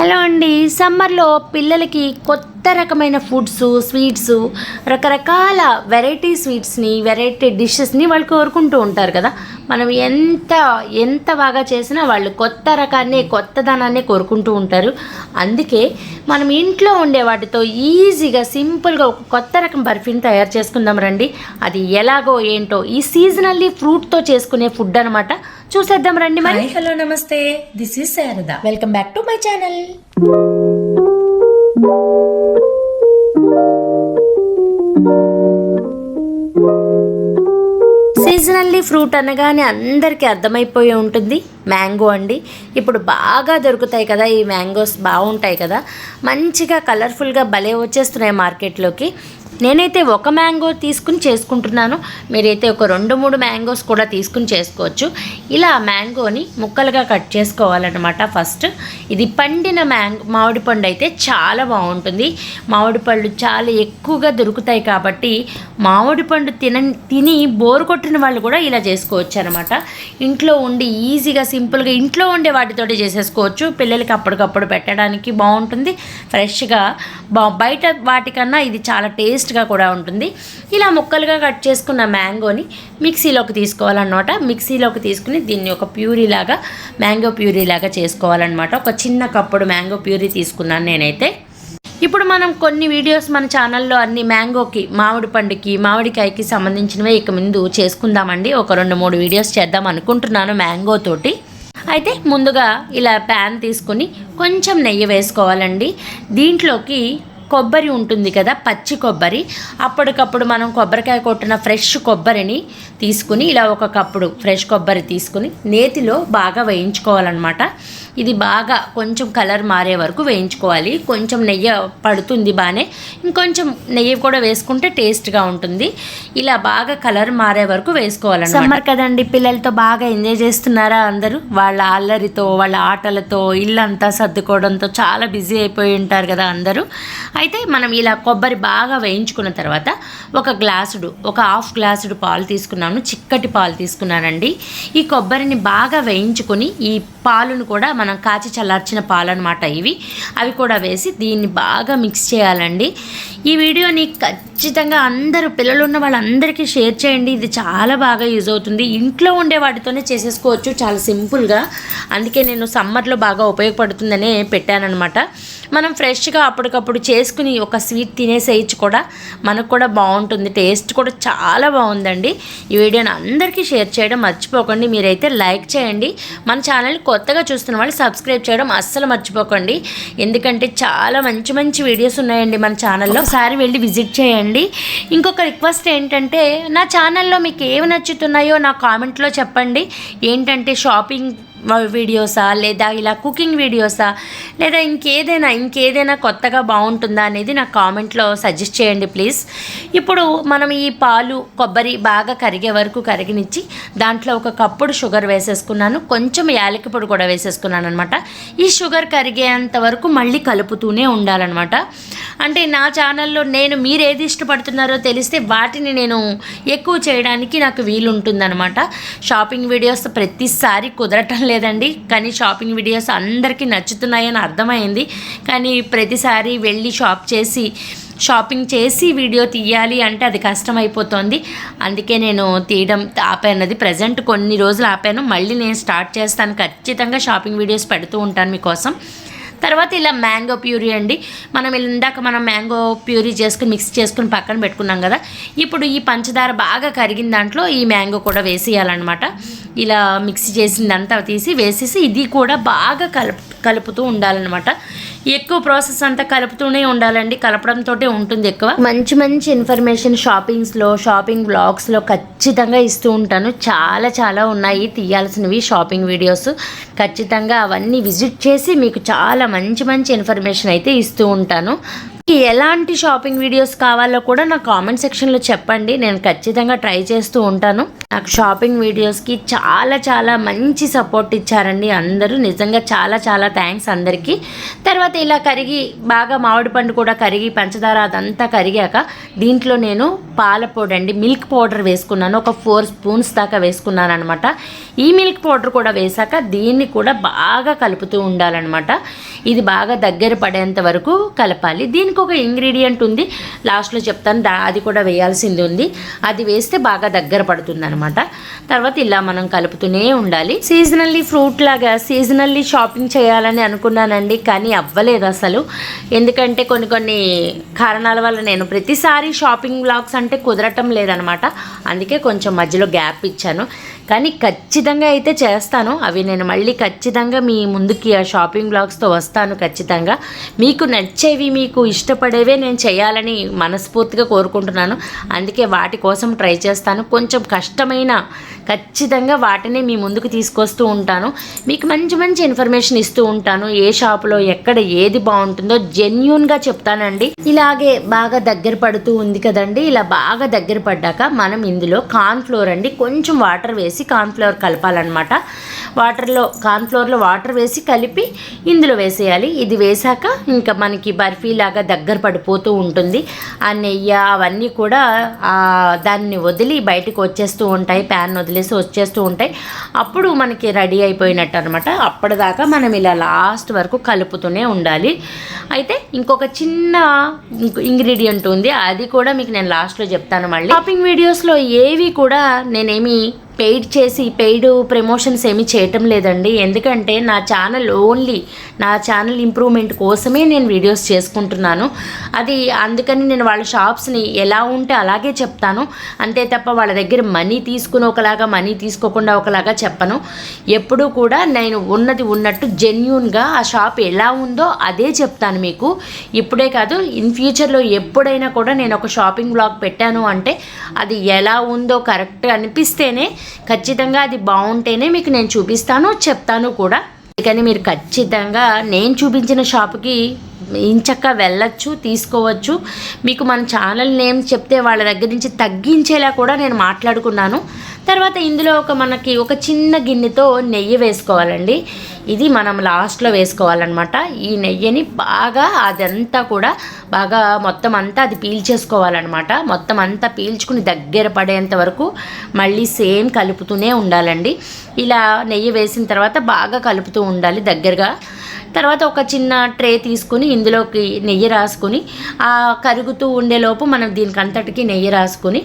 Hello అండి. సమ్మర్లో పిల్లలకి కొత్త రకమైన ఫుడ్స్, స్వీట్స్, రకరకాల వెరైటీ స్వీట్స్ని, వెరైటీ డిషెస్ని వాళ్ళు కోరుకుంటూ ఉంటారు కదా. మనం ఎంత బాగా చేసినా వాళ్ళు కొత్త రకాన్ని, కొత్తదనాన్ని కోరుకుంటూ ఉంటారు. అందుకే మనం ఇంట్లో ఉండే వాటితో ఈజీగా, సింపుల్గా ఒక కొత్త రకం బర్ఫీని తయారు చేసుకుందాం రండి. అది ఎలాగో ఏంటో ఈ సీజనల్లీ ఫ్రూట్తో చేసుకునే ఫుడ్ అనమాట. చూసేద్దాం రండి మరి. హలో నమస్తే, this is Sharada. Welcome back to my channel. Seasonally fruit అనగానే అందరికీ అర్థమైపోయి ఉంటుంది, మ్యాంగో అండి. ఇప్పుడు బాగా దొరుకుతాయి కదా, ఈ మ్యాంగోస్ బాగుంటాయి కదా, మంచిగా కలర్ఫుల్గా భలే వచ్చేస్తున్నాయి మార్కెట్లోకి. నేనైతే ఒక మ్యాంగో తీసుకుని చేసుకుంటున్నాను. మీరైతే ఒక 2-3 మ్యాంగోస్ కూడా తీసుకుని చేసుకోవచ్చు. ఇలా మ్యాంగోని ముక్కలుగా కట్ చేసుకోవాలన్నమాట. ఫస్ట్ ఇది పండిన మామిడి పండు అయితే చాలా బాగుంటుంది. మామిడి పళ్ళు చాలా ఎక్కువగా దొరుకుతాయి కాబట్టి మామిడి పండు తిని బోరు కొట్టిన వాళ్ళు కూడా ఇలా చేసుకోవచ్చు అనమాట. ఇంట్లో ఉండి ఈజీగా, సింపుల్గా ఇంట్లో ఉండే వాటితోటి చేసేసుకోవచ్చు. పిల్లలకి అప్పటికప్పుడు పెట్టడానికి బాగుంటుంది, ఫ్రెష్గా. బయట వాటికన్నా ఇది చాలా టేస్ట్గా కూడా ఉంటుంది. ఇలా ముక్కలుగా కట్ చేసుకున్న మ్యాంగోని మిక్సీలోకి తీసుకోవాలన్నమాట. మిక్సీలోకి తీసుకుని దీన్ని ఒక ప్యూరీలాగా, మ్యాంగో ప్యూరీలాగా చేసుకోవాలన్నమాట. ఒక చిన్న కప్పుడు మ్యాంగో ప్యూరీ తీసుకున్నాను నేనైతే. ఇప్పుడు మనం కొన్ని వీడియోస్ మన ఛానల్లో అన్ని మ్యాంగోకి, మామిడి పండుకి, మామిడికాయకి సంబంధించినవే ఇక ముందు చేసుకుందామండి. ఒక 2-3 వీడియోస్ చేద్దాం అనుకుంటున్నాను మ్యాంగో తోటి. అయితే ముందుగా ఇలా ప్యాన్ తీసుకుని కొంచెం నెయ్యి వేసుకోవాలండి. దీంట్లోకి కొబ్బరి ఉంటుంది కదా, పచ్చి కొబ్బరి, అప్పటికప్పుడు మనం కొబ్బరికాయ కొట్టిన ఫ్రెష్ కొబ్బరిని తీసుకుని ఇలా ఒక కప్పుడు ఫ్రెష్ కొబ్బరి తీసుకుని నేతిలో బాగా వేయించుకోవాలన్నమాట. ఇది బాగా కొంచెం కలర్ మారే వరకు వేయించుకోవాలి. కొంచెం నెయ్యి పడుతుంది బాగానే, ఇంకొంచెం నెయ్యి కూడా వేసుకుంటే టేస్ట్గా ఉంటుంది. ఇలా బాగా కలర్ మారే వరకు వేసుకోవాలన్నమాట. సమ్మర్ కదండి, పిల్లలతో బాగా ఎంజాయ్ చేస్తున్నారా అందరూ? వాళ్ళ అల్లరితో, వాళ్ళ ఆటలతో, ఇల్లంతా సర్దుకోవడంతో చాలా బిజీ అయిపోయి ఉంటారు కదా అందరూ. అయితే మనం ఇలా కొబ్బరి బాగా వేయించుకున్న తర్వాత ఒక హాఫ్ గ్లాసుడు పాలు తీసుకున్నాను. చిక్కటి పాలు తీసుకున్నానండి. ఈ కొబ్బరిని బాగా వేయించుకొని ఈ పాలును కూడా మనం కాచి చల్లార్చిన పాలు అనమాట అవి కూడా వేసి దీన్ని బాగా మిక్స్ చేయాలండి. ఈ వీడియోని ఖచ్చితంగా అందరూ, పిల్లలు ఉన్న వాళ్ళందరికీ షేర్ చేయండి. ఇది చాలా బాగా యూజ్ అవుతుంది. ఇంట్లో ఉండే వాటితోనే చేసేసుకోవచ్చు చాలా సింపుల్గా. అందుకే నేను సమ్మర్లో బాగా ఉపయోగపడుతుందనే పెట్టానన్నమాట. మనం ఫ్రెష్గా అప్పటికప్పుడు చేసుకుని ఒక స్వీట్ తినేసేయచ్చు కూడా, మనకు కూడా బాగుంటుంది. టేస్ట్ కూడా చాలా బాగుందండి. ఈ వీడియోని అందరికీ షేర్ చేయడం మర్చిపోకండి. మీరైతే లైక్ చేయండి. మన ఛానల్ కొత్తగా చూస్తున్న వాళ్ళు సబ్స్క్రైబ్ చేయడం అస్సలు మర్చిపోకండి. ఎందుకంటే చాలా మంచి మంచి వీడియోస్ ఉన్నాయండి మన ఛానల్లో. ఒకసారి వెళ్ళి విజిట్ చేయండి. ఇంకొక రిక్వెస్ట్ ఏంటంటే, నా ఛానల్లో మీకు ఏమి నచ్చుతున్నాయో నా కామెంట్లో చెప్పండి. ఏంటంటే షాపింగ్ వీడియోసా, లేదా ఇలా కుకింగ్ వీడియోసా, లేదా ఇంకేదైనా కొత్తగా బాగుంటుందా అనేది నాకు కామెంట్లో సజెస్ట్ చేయండి ప్లీజ్. ఇప్పుడు మనం ఈ పాలు, కొబ్బరి బాగా కరిగే వరకు కరిగినిచ్చి దాంట్లో ఒక కప్పుడు షుగర్ వేసేసుకున్నాను. కొంచెం యాలకి పొడి కూడా వేసేసుకున్నాను అనమాట. ఈ షుగర్ కరిగేంత వరకు మళ్ళీ కలుపుతూనే ఉండాలన్నమాట. అంటే నా ఛానల్లో మీరు ఏది ఇష్టపడుతున్నారో తెలిస్తే వాటిని నేను ఎక్కువ చేయడానికి నాకు వీలుంటుందన్నమాట. షాపింగ్ వీడియోస్ ప్రతిసారి కుదరటం లేదండి, కానీ షాపింగ్ వీడియోస్ అందరికీ నచ్చుతున్నాయని అర్థమైంది. కానీ ప్రతిసారి వెళ్ళి షాపింగ్ చేసి వీడియో తీయాలి అంటే అది కష్టమైపోతుంది. అందుకే నేను తీయడం ఆపానది. ప్రజెంట్ కొన్ని రోజులు ఆపాను, మళ్ళీ నేను స్టార్ట్ చేస్తాను. ఖచ్చితంగా షాపింగ్ వీడియోస్ పెడుతూ ఉంటాను మీకోసం. తర్వాత ఇలా మ్యాంగో ప్యూరీ అండి. ఇందాక మనం మ్యాంగో ప్యూరీ చేసుకుని మిక్స్ చేసుకుని పక్కన పెట్టుకున్నాం కదా. ఇప్పుడు ఈ పంచదార బాగా కరిగిన దాంట్లో ఈ మ్యాంగో కూడా వేసేయాలన్నమాట. ఇలా మిక్స్ చేసిందంతా వేసేసి ఇది కూడా బాగా కలుపుతూ ఉండాలన్నమాట. ఎక్కువ ప్రాసెస్ అంతా కలుపుతూనే ఉండాలండి. కలపడంతో ఉంటుంది ఎక్కువ. మంచి మంచి ఇన్ఫర్మేషన్ షాపింగ్ బ్లాగ్స్లో ఖచ్చితంగా ఇస్తూ ఉంటాను. చాలా ఉన్నాయి తీయాల్సినవి షాపింగ్ వీడియోస్. ఖచ్చితంగా అవన్నీ విజిట్ చేసి మీకు చాలా మంచి ఇన్ఫర్మేషన్ అయితే ఇస్తూ ఉంటాను. ఎలాంటి షాపింగ్ వీడియోస్ కావాలో కూడా నా కామెంట్ సెక్షన్లో చెప్పండి. నేను ఖచ్చితంగా ట్రై చేస్తూ ఉంటాను. నాకు షాపింగ్ వీడియోస్కి చాలా చాలా మంచి సపోర్ట్ ఇచ్చారండి అందరూ. నిజంగా చాలా చాలా థ్యాంక్స్ అందరికీ. తర్వాత ఇలా కరిగి బాగా మామిడి పండు కూడా కరిగి పంచదార అదంతా కరిగాక దీంట్లో నేను పాల పొడి అండి, మిల్క్ పౌడర్ వేసుకున్నాను. ఒక 4 స్పూన్స్ దాకా వేసుకున్నాను అనమాట. ఈ మిల్క్ పౌడర్ కూడా వేసాక దీన్ని కూడా బాగా కలుపుతూ ఉండాలన్నమాట. ఇది బాగా దగ్గర పడేంత వరకు కలపాలి. దీనికి ఒక ఇంగ్రీడియంట్ ఉంది, లాస్ట్లో చెప్తాను, అది కూడా వేయాల్సింది ఉంది. అది వేస్తే బాగా దగ్గర పడుతుంది అనమాట. తర్వాత ఇలా మనం కలుపుతూనే ఉండాలి. సీజనల్లీ ఫ్రూట్ లాగా సీజనల్లీ షాపింగ్ చేయాలని అనుకున్నానండి, కానీ అవ్వలేదు అసలు. ఎందుకంటే కొన్ని కారణాల వల్ల నేను ప్రతిసారి షాపింగ్ వ్లాగ్స్ అంటే కుదరటం లేదనమాట. అందుకే కొంచెం మధ్యలో గ్యాప్ ఇచ్చాను. కానీ ఖచ్చితంగా అయితే చేస్తాను. అవి నేను మళ్ళీ ఖచ్చితంగా మీ ముందుకి ఆ షాపింగ్ వ్లాగ్స్తో వస్తాను ఖచ్చితంగా. మీకు నచ్చేవి, మీకు ఇష్టపడేవే నేను చేయాలని మనస్ఫూర్తిగా కోరుకుంటున్నాను. అందుకే వాటి కోసం ట్రై చేస్తాను. కొంచెం కష్టమైన ఖచ్చితంగా వాటిని మీ ముందుకు తీసుకొస్తూ ఉంటాను. మీకు మంచి మంచి ఇన్ఫర్మేషన్ ఇస్తూ ఉంటాను. ఏ షాపులో ఎక్కడ ఏది బాగుంటుందో జెన్యూన్గా చెప్తానండి. ఇలాగే బాగా దగ్గర పడుతూ ఉంది కదండి. ఇలా బాగా దగ్గర పడ్డాక మనం ఇందులో కార్న్ఫ్లోర్ అండి, కొంచెం వాటర్ వేసి కార్న్ఫ్లోర్ కలపాలన్నమాట. కార్న్ఫ్లోర్లో వాటర్ వేసి కలిపి ఇందులో వేసేయాలి. ఇది వేసాక ఇంకా మనకి బర్ఫీ లాగా దగ్గర పడిపోతూ ఉంటుంది. ఆ నెయ్యి అవన్నీ కూడా దాన్ని వదిలి బయటకు వచ్చేస్తూ ఉంటాయి, ప్యాన్ వదిలేసి వచ్చేస్తూ ఉంటాయి. అప్పుడు మనకి రెడీ అయిపోయినట్టు అనమాట. అప్పటిదాకా మనం ఇలా లాస్ట్ వరకు కలుపుతూనే ఉండాలి. అయితే ఇంకొక చిన్న ఇంగ్రీడియంట్ ఉంది, అది కూడా మీకు నేను లాస్ట్లో చెప్తాను. మళ్ళీ షాపింగ్ వీడియోస్లో ఏవి కూడా నేనేమి పెయిడ్ ప్రమోషన్స్ ఏమీ చేయటం లేదండి. ఎందుకంటే నా ఛానల్ ఇంప్రూవ్మెంట్ కోసమే నేను వీడియోస్ చేసుకుంటున్నాను. అది అందుకని నేను వాళ్ళ షాప్స్ని ఎలా ఉంటే అలాగే చెప్తాను. అంతే తప్ప వాళ్ళ దగ్గర మనీ తీసుకుని ఒకలాగా, మనీ తీసుకోకుండా ఒకలాగా చెప్పను. ఎప్పుడూ కూడా నేను ఉన్నది ఉన్నట్టు జెన్యూన్గా ఆ షాప్ ఎలా ఉందో అదే చెప్తాను మీకు. ఇప్పుడే కాదు, ఇన్ ఫ్యూచర్లో ఎప్పుడైనా కూడా నేను ఒక షాపింగ్ బ్లాగ్ పెట్టాను అంటే అది ఎలా ఉందో కరెక్ట్ అనిపిస్తేనే, ఖచ్చితంగా అది బాగుంటేనే మీకు నేను చూపిస్తాను, చెప్తాను కూడా. అందుకని మీరు ఖచ్చితంగా నేను చూపించిన షాపుకి ఇంచక్క వెళ్ళచ్చు, తీసుకోవచ్చు. మీకు మన ఛానల్ నేమ్ చెప్తే వాళ్ళ దగ్గర నుంచి తగ్గించేలా కూడా నేను మాట్లాడుకున్నాను. తర్వాత ఇందులో మనకి ఒక చిన్న గిన్నెతో నెయ్యి వేసుకోవాలండి. ఇది మనం లాస్ట్లో వేసుకోవాలన్నమాట. ఈ నెయ్యిని బాగా అదంతా కూడా బాగా మొత్తం అంతా అది పీల్చేసుకోవాలన్నమాట. మొత్తం అంతా పీల్చుకుని దగ్గర పడేంత వరకు మళ్ళీ సేమ్ కలుపుతూనే ఉండాలండి. ఇలా నెయ్యి వేసిన తర్వాత బాగా కలుపుతూ ఉండాలి దగ్గరగా. తర్వాత ఒక చిన్న ట్రే తీసుకుని ఇందులోకి నెయ్యి రాసుకుని కరుగుతూ ఉండేలోపు మనం దీనికి అంతటికి నెయ్యి రాసుకుని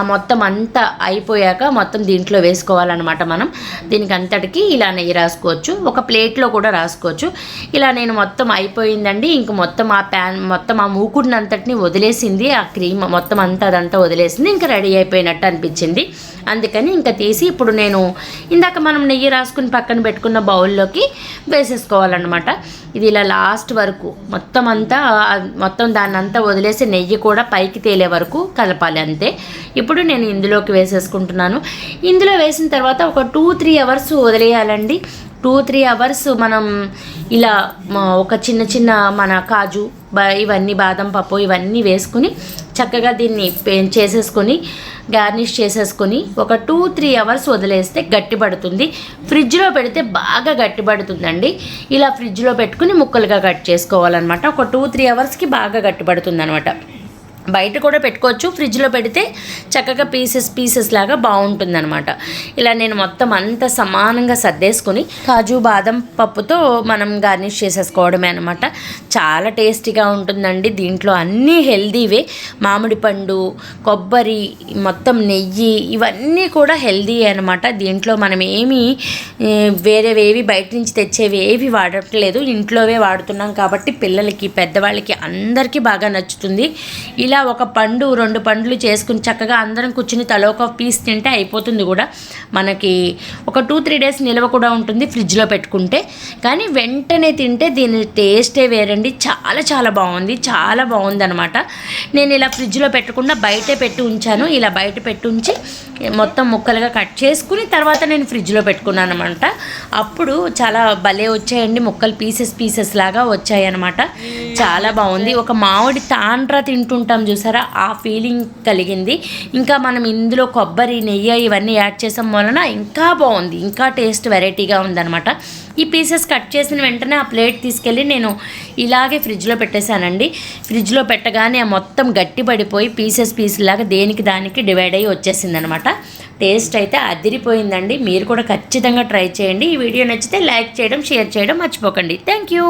మొత్తం అంతా అయిపోయాక మొత్తం దీంట్లో వేసుకోవాలన్నమాట. మనం దీనికి అంతటికి ఇలా నెయ్యి రాసుకోవచ్చు, ఒక ప్లేట్లో కూడా రాసుకోవచ్చు. ఇలా నేను మొత్తం అయిపోయిందండి. ఇంక మొత్తం మొత్తం ఆ మూకుడిని అంతటిని వదిలేసింది, ఆ క్రీమ్ మొత్తం అంతా అదంతా వదిలేసింది. ఇంకా రెడీ అయిపోయినట్టు అనిపించింది. అందుకని ఇంకా తీసి ఇప్పుడు నేను ఇందాక మనం నెయ్యి రాసుకుని పక్కన పెట్టుకున్న బౌల్లోకి వేసేసుకోవాలన్నమాట. ఇది ఇలా లాస్ట్ వరకు మొత్తం దాన్ని అంతా వదిలేసి నెయ్యి కూడా పైకి తేలే వరకు కలపాలి, అంతే. ఇప్పుడు నేను ఇందులోకి వేసేసుకుంటున్నాను. ఇందులో వేసిన తర్వాత ఒక 2-3 అవర్స్ వదిలేయాలండి. 2-3 అవర్స్ మనం ఇలా ఒక చిన్న మన కాజు ఇవన్నీ, బాదం పప్పు ఇవన్నీ వేసుకుని చక్కగా దీన్ని చేసేసుకొని గార్నిష్ చేసేసుకొని ఒక 2-3 అవర్స్ వదిలేస్తే గట్టిపడుతుంది. ఫ్రిడ్జ్లో పెడితే బాగా గట్టిపడుతుందండి. ఇలా ఫ్రిడ్జ్లో పెట్టుకుని ముక్కలుగా కట్ చేసుకోవాలన్నమాట. ఒక 2-3 అవర్స్కి బాగా గట్టిపడుతుంది అనమాట. బయట కూడా పెట్టుకోవచ్చు, ఫ్రిడ్జ్లో పెడితే చక్కగా పీసెస్ లాగా బాగుంటుందన్నమాట. ఇలా నేను మొత్తం అంతా సమానంగా సర్దేసుకుని కాజు బాదం పప్పుతో మనం గార్నిష్ చేసేసుకోవడమే అనమాట. చాలా టేస్టీగా ఉంటుందండి. దీంట్లో అన్నీ హెల్దీవే, మామిడి పండు, కొబ్బరి, మొత్తం నెయ్యి ఇవన్నీ కూడా హెల్దీ అనమాట. దీంట్లో మనం ఏమీ వేరేవేవి బయట నుంచి తెచ్చేవి ఏవి వాడట్లేదు, ఇంట్లోవే వాడుతున్నాం కాబట్టి పిల్లలకి, పెద్దవాళ్ళకి అందరికీ బాగా నచ్చుతుంది. ఇలా ఒక పండు 2 పండ్లు చేసుకుని చక్కగా అందరం కూర్చుని తలో ఒక పీస్ తింటే అయిపోతుంది కూడా. మనకి ఒక 2-3 డేస్ నిల్వ కూడా ఉంటుంది ఫ్రిడ్జ్లో పెట్టుకుంటే. కానీ వెంటనే తింటే దీని టేస్టే వేరండి. చాలా చాలా బాగుంది, చాలా బాగుందనమాట. నేను ఇలా ఫ్రిడ్జ్లో పెట్టకుండా బయటే పెట్టి ఉంచాను. ఇలా బయట పెట్టి ఉంచి మొత్తం ముక్కలుగా కట్ చేసుకుని తర్వాత నేను ఫ్రిడ్జ్లో పెట్టుకున్నాను అనమాట. అప్పుడు చాలా భలే వచ్చాయండి ముక్కలు, పీసెస్ లాగా వచ్చాయి అనమాట. చాలా బాగుంది. ఒక మామిడి తాండ్ర తింటుంటాం చూసారా, ఆ ఫీలింగ్ కలిగింది. ఇంకా మనం ఇందులో కొబ్బరి, నెయ్యి ఇవన్నీ యాడ్ చేసాం వలన ఇంకా బాగుంది, ఇంకా టేస్ట్ వెరైటీగా ఉందన్నమాట. ఈ పీసెస్ కట్ చేసిన వెంటనే ఆ ప్లేట్ తీసుకెళ్ళి నేను ఇలాగే ఫ్రిడ్జ్లో పెట్టేశానండి. ఫ్రిడ్జ్లో పెట్టగానే మొత్తం గట్టి పడిపోయి పీసెస్ లాగా దేనికి దానికి డివైడ్ అయ్యి వచ్చేసింది అనమాట. టేస్ట్ అయితే అదిరిపోయిందండి. మీరు కూడా ఖచ్చితంగా ట్రై చేయండి. ఈ వీడియో నచ్చితే లైక్ చేయడం, షేర్ చేయడం మర్చిపోకండి. Thank you.